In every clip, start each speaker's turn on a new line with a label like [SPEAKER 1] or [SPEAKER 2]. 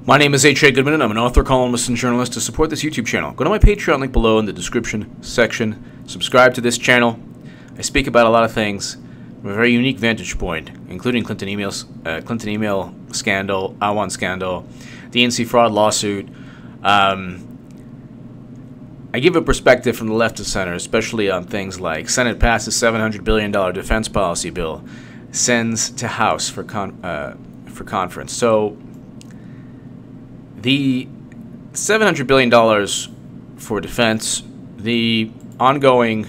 [SPEAKER 1] My name is Goodman, and I'm an author, columnist, and journalist. To support this YouTube channel, go to my Patreon link below in the description section. Subscribe to this channel. I speak about a lot of things from a very unique vantage point, including Clinton email scandal, I-1 scandal, DNC fraud lawsuit. I give a perspective from the left to center, especially on things like Senate passes $700 billion defense policy bill, sends to House for conference. So the $700 billion for defense, the ongoing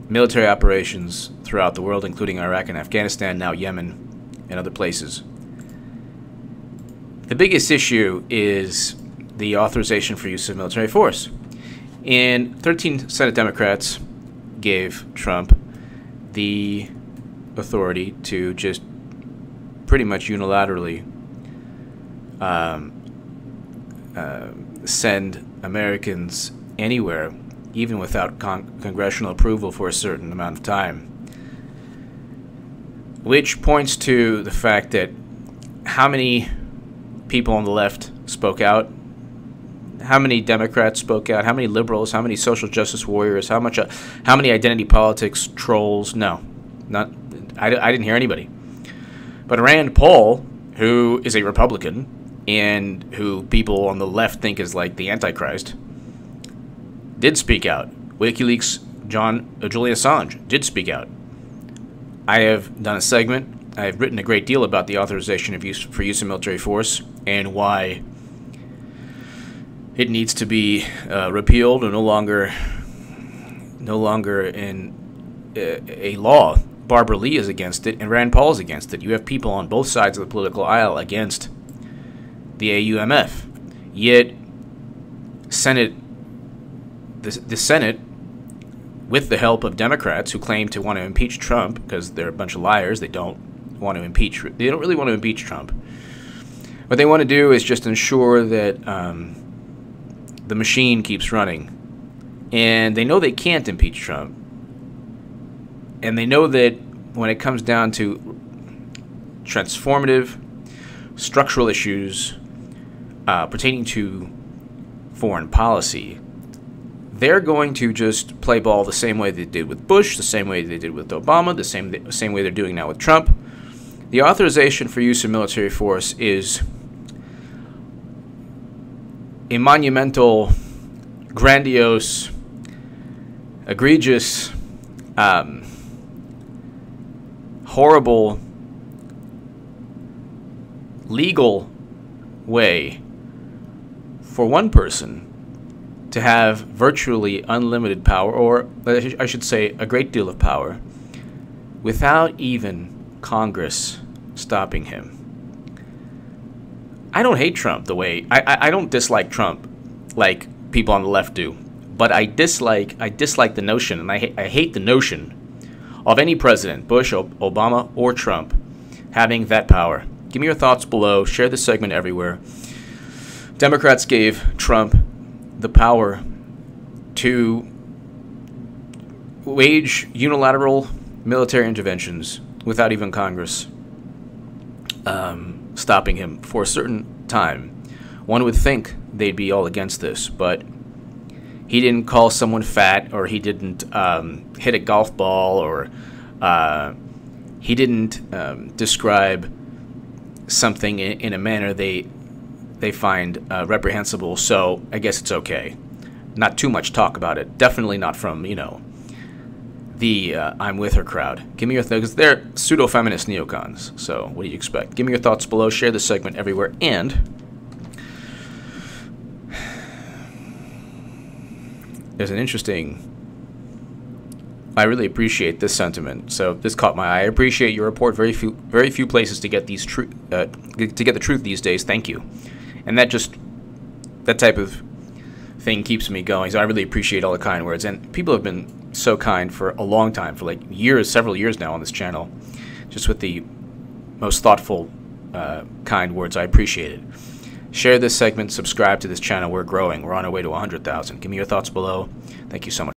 [SPEAKER 1] military operations throughout the world, including Iraq and Afghanistan, now Yemen and other places. The biggest issue is the authorization for use of military force. And 13 Senate Democrats gave Trump the authority to just pretty much unilaterally send Americans anywhere, even without congressional approval for a certain amount of time. Which points to the fact that how many people on the left spoke out, how many Democrats spoke out, how many liberals, how many social justice warriors, how many identity politics trolls? No, I didn't hear anybody. But Rand Paul, who is a Republican and who people on the left think is like the Antichrist, did speak out. WikiLeaks' Julian Assange did speak out. I have done a segment. I have written a great deal about the authorization for use of military force and why it needs to be repealed or no longer in a law. Barbara Lee is against it, and Rand Paul is against it. You have people on both sides of the political aisle against the AUMF. Yet, the Senate, with the help of Democrats who claim to want to impeach Trump because they're a bunch of liars, they don't really want to impeach Trump. What they want to do is just ensure that the machine keeps running. And they know they can't impeach Trump. And they know that when it comes down to transformative, structural issues pertaining to foreign policy, they're going to just play ball the same way they did with Bush, the same way they did with Obama, the same way they're doing now with Trump. The authorization for use of military force is a monumental, grandiose, egregious, horrible, legal way for one person to have virtually unlimited power, or I should say a great deal of power, without even Congress stopping him. I don't hate Trump the way I don't dislike Trump like people on the left do, but I dislike the notion, and I hate the notion of any president, Bush, Obama, or Trump, having that power. Give me your thoughts below. Share this segment everywhere. Democrats gave Trump the power to wage unilateral military interventions without even Congress stopping him for a certain time. One would think they'd be all against this, but he didn't call someone fat, or he didn't hit a golf ball, or he didn't describe something in a manner they find reprehensible. So I guess it's okay. Not too much talk about it. Definitely not from, the I'm with her crowd. Give me your thoughts, because they're pseudo-feminist neocons. So what do you expect? Give me your thoughts below. Share this segment everywhere. And there's an interesting... I really appreciate this sentiment. So this caught my eye. I appreciate your report. Very few places to get these to get the truth these days. Thank you. And that type of thing keeps me going. So I really appreciate all the kind words. And people have been so kind for a long time, for like years, several years now on this channel, just with the most thoughtful, kind words. I appreciate it. Share this segment. Subscribe to this channel. We're growing. We're on our way to 100,000. Give me your thoughts below. Thank you so much.